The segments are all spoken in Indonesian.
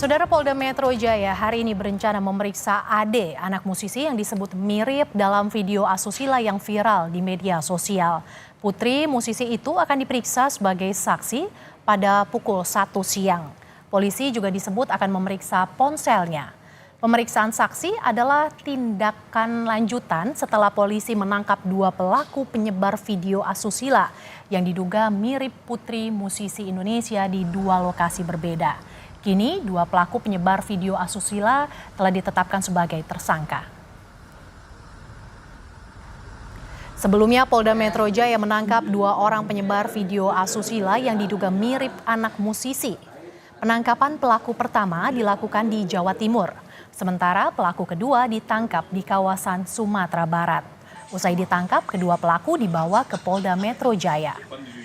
Saudara Polda Metro Jaya hari ini berencana memeriksa Ade, anak musisi yang disebut mirip dalam video asusila yang viral di media sosial. Putri musisi itu akan diperiksa sebagai saksi pada pukul 1 siang. Polisi juga disebut akan memeriksa ponselnya. Pemeriksaan saksi adalah tindakan lanjutan setelah polisi menangkap 2 pelaku penyebar video asusila yang diduga mirip putri musisi Indonesia di 2 lokasi berbeda. Kini 2 pelaku penyebar video asusila telah ditetapkan sebagai tersangka. Sebelumnya Polda Metro Jaya menangkap 2 orang penyebar video asusila yang diduga mirip anak musisi. Penangkapan pelaku pertama dilakukan di Jawa Timur, sementara pelaku kedua ditangkap di kawasan Sumatera Barat. Usai ditangkap, kedua pelaku dibawa ke Polda Metro Jaya.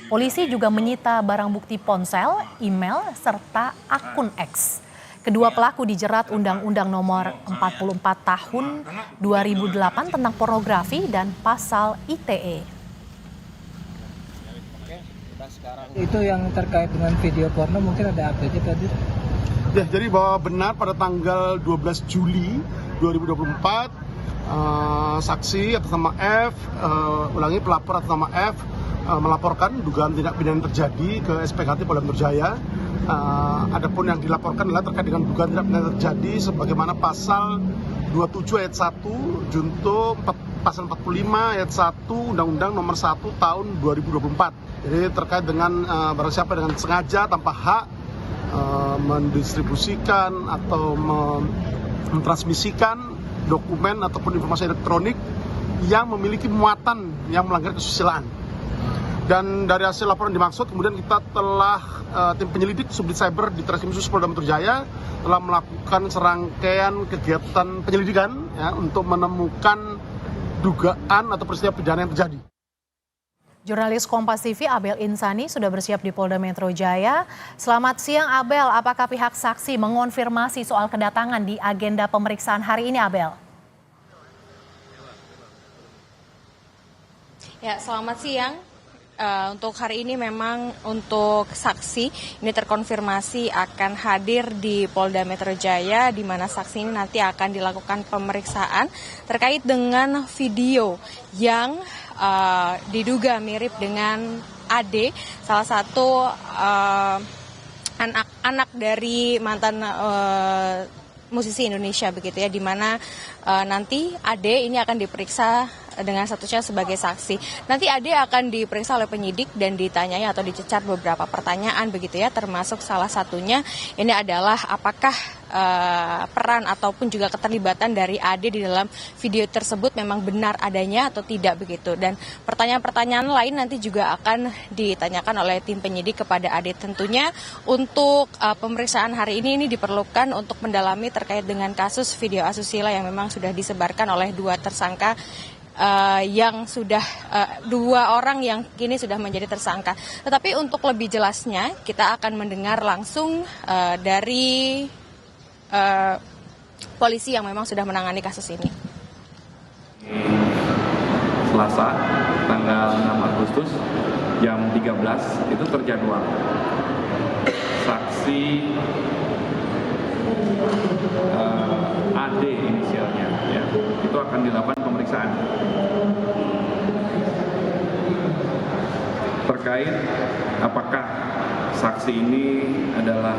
Polisi juga menyita barang bukti ponsel, email, serta akun X. Kedua pelaku dijerat Undang-Undang Nomor 44 Tahun 2008 tentang pornografi dan pasal ITE. Itu yang terkait dengan video porno mungkin ada update tadi? Ya, jadi bahwa benar pada tanggal 12 Juli 2024 saksi atas nama F, pelapor atas nama F melaporkan dugaan tindak pidana terjadi ke SPKT Polda Metro Jaya. Adapun yang dilaporkan adalah terkait dengan dugaan tindak pidana terjadi sebagaimana pasal 27 ayat 1 junto pasal 45 ayat 1 Undang-Undang Nomor 1 Tahun 2024. Jadi terkait dengan barang siapa dengan sengaja tanpa hak mendistribusikan atau mentransmisikan dokumen ataupun informasi elektronik yang memiliki muatan yang melanggar kesusilaan. Dan dari hasil laporan dimaksud, kemudian kita telah tim penyelidik Subdit Cyber di Treskrim Sus Polda Metro Jaya telah melakukan serangkaian kegiatan penyelidikan ya, untuk menemukan dugaan atau peristiwa pidana yang terjadi. Jurnalis Kompas TV Abel Insani sudah bersiap di Polda Metro Jaya. Selamat siang Abel, apakah pihak saksi mengonfirmasi soal kedatangan di agenda pemeriksaan hari ini Abel? Ya, selamat siang. Untuk hari ini memang untuk saksi ini terkonfirmasi akan hadir di Polda Metro Jaya, di mana saksi ini nanti akan dilakukan pemeriksaan terkait dengan video yang diduga mirip dengan Ade, salah satu anak dari mantan musisi Indonesia begitu ya, di mana nanti Ade ini akan diperiksa dengan statusnya sebagai saksi. Nanti Ade akan diperiksa oleh penyidik dan ditanyai atau dicecar beberapa pertanyaan begitu ya, termasuk salah satunya ini adalah apakah peran ataupun juga keterlibatan dari Ade di dalam video tersebut memang benar adanya atau tidak begitu. Dan pertanyaan-pertanyaan lain nanti juga akan ditanyakan oleh tim penyidik kepada Ade. Tentunya untuk pemeriksaan hari ini diperlukan untuk mendalami terkait dengan kasus video asusila yang memang sudah disebarkan oleh 2 tersangka yang sudah 2 orang yang kini sudah menjadi tersangka. Tetapi untuk lebih jelasnya kita akan mendengar langsung dari polisi yang memang sudah menangani kasus ini. Selasa tanggal 6 Agustus jam 13 itu terjadwal saksi AD inisialnya ya, itu akan dilakukan pemeriksaan terkait apakah saksi ini adalah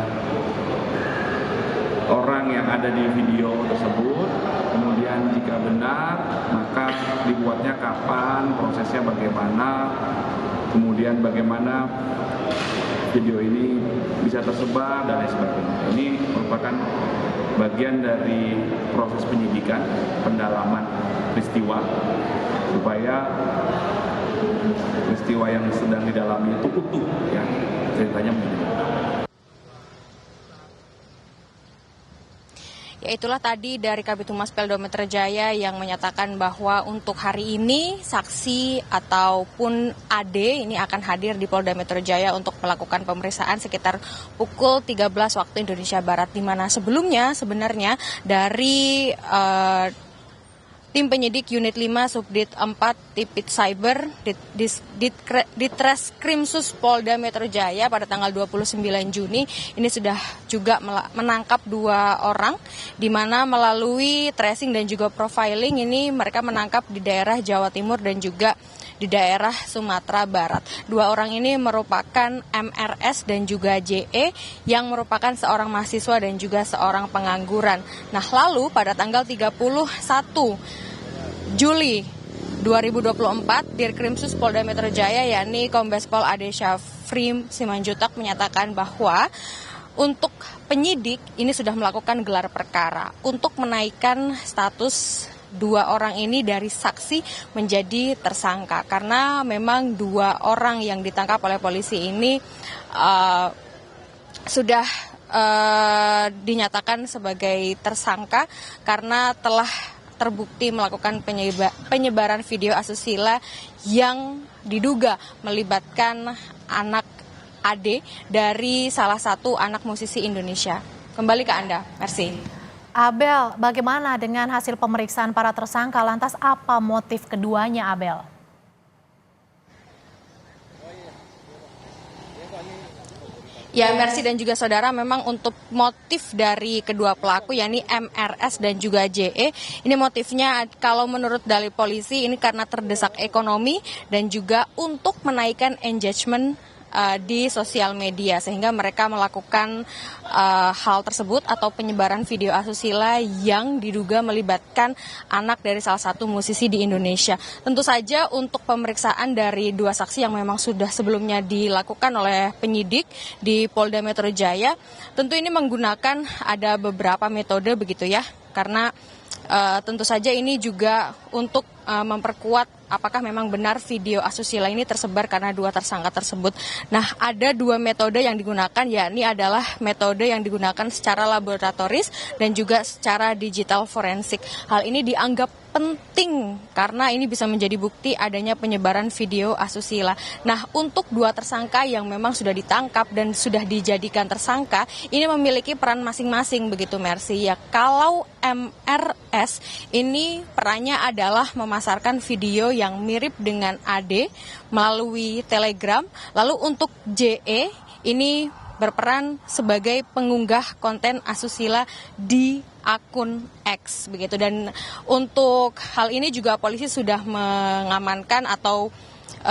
orang yang ada di video tersebut, kemudian jika benar maka dibuatnya kapan, prosesnya bagaimana, kemudian bagaimana video ini bisa tersebar dan lain sebagainya. Ini merupakan bagian dari proses penyidikan, pendalaman peristiwa, supaya peristiwa yang sedang didalami itu utuh, ya ceritanya begini. Ya, itulah tadi dari Kabid Humas Polda Metro Jaya yang menyatakan bahwa untuk hari ini saksi ataupun Ade ini akan hadir di Polda Metro Jaya untuk melakukan pemeriksaan sekitar pukul 13 waktu Indonesia Barat, di mana sebelumnya sebenarnya dari tim penyidik Unit 5 Subdit 4 Tipit Cyber Ditreskrimsus Polda Metro Jaya pada tanggal 29 Juni ini sudah juga menangkap 2 orang, di mana melalui tracing dan juga profiling ini mereka menangkap di daerah Jawa Timur dan juga di daerah Sumatera Barat. 2 orang ini merupakan MRS dan juga JE yang merupakan seorang mahasiswa dan juga seorang pengangguran. Nah, lalu pada tanggal 31 Juli 2024, Dirkrimsus Polda Metro Jaya yakni Kombes Pol Ade Syafri Simanjuntak menyatakan bahwa untuk penyidik ini sudah melakukan gelar perkara untuk menaikkan status 2 orang ini dari saksi menjadi tersangka, karena memang 2 orang yang ditangkap oleh polisi ini sudah dinyatakan sebagai tersangka karena telah terbukti melakukan penyebaran video asusila yang diduga melibatkan anak Ade dari salah satu anak musisi Indonesia. Kembali ke Anda, Mercy. Abel, bagaimana dengan hasil pemeriksaan para tersangka? Lantas apa motif keduanya, Abel? Ya, Mercy dan juga saudara, memang untuk motif dari kedua pelaku yakni MRS dan juga JE, ini motifnya kalau menurut dalil polisi ini karena terdesak ekonomi dan juga untuk menaikkan engagement di sosial media, sehingga mereka melakukan hal tersebut atau penyebaran video asusila yang diduga melibatkan anak dari salah satu musisi di Indonesia. Tentu saja untuk pemeriksaan dari 2 saksi yang memang sudah sebelumnya dilakukan oleh penyidik di Polda Metro Jaya, tentu ini menggunakan ada beberapa metode begitu ya, karena tentu saja ini juga untuk memperkuat apakah memang benar video asusila ini tersebar karena 2 tersangka tersebut. Nah, ada 2 metode yang digunakan, yakni adalah metode yang digunakan secara laboratoris dan juga secara digital forensik. Hal ini dianggap penting karena ini bisa menjadi bukti adanya penyebaran video asusila. Nah, untuk 2 tersangka yang memang sudah ditangkap dan sudah dijadikan tersangka, ini memiliki peran masing-masing begitu, Mercy. Ya, kalau MRS ini perannya adalah memasarkan video yang mirip dengan AD melalui Telegram. Lalu untuk JE ini berperan sebagai pengunggah konten asusila di akun X begitu, dan untuk hal ini juga polisi sudah mengamankan atau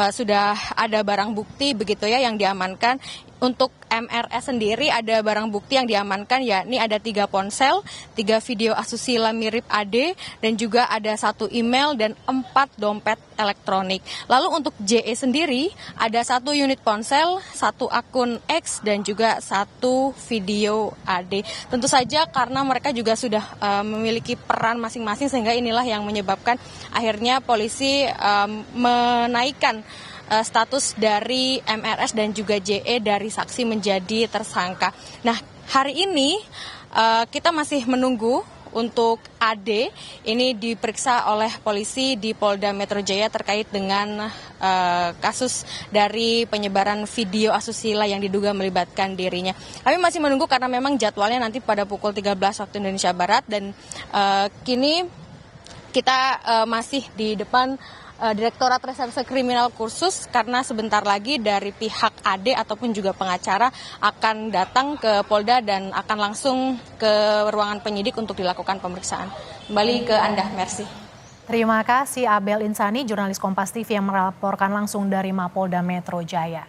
sudah ada barang bukti begitu ya yang diamankan. Untuk MRS sendiri ada barang bukti yang diamankan, yakni ada 3 ponsel, 3 video asusila mirip AD, dan juga ada 1 email dan 4 dompet elektronik. Lalu untuk JE sendiri ada 1 unit ponsel, 1 akun X, dan juga 1 video AD. Tentu saja karena mereka juga sudah memiliki peran masing-masing, sehingga inilah yang menyebabkan akhirnya polisi menaikkan status dari MRS dan juga JE dari saksi menjadi tersangka. Nah, hari ini kita masih menunggu untuk AD ini diperiksa oleh polisi di Polda Metro Jaya terkait dengan kasus dari penyebaran video asusila yang diduga melibatkan dirinya. Kami masih menunggu karena memang jadwalnya nanti pada pukul 13 waktu Indonesia Barat, dan kini kita masih di depan Direktorat Reserse Kriminal Khusus karena sebentar lagi dari pihak AD ataupun juga pengacara akan datang ke Polda dan akan langsung ke ruangan penyidik untuk dilakukan pemeriksaan. Kembali ke Anda, Mercy. Terima kasih Abel Insani, jurnalis Kompas TV yang melaporkan langsung dari Mapolda Metro Jaya.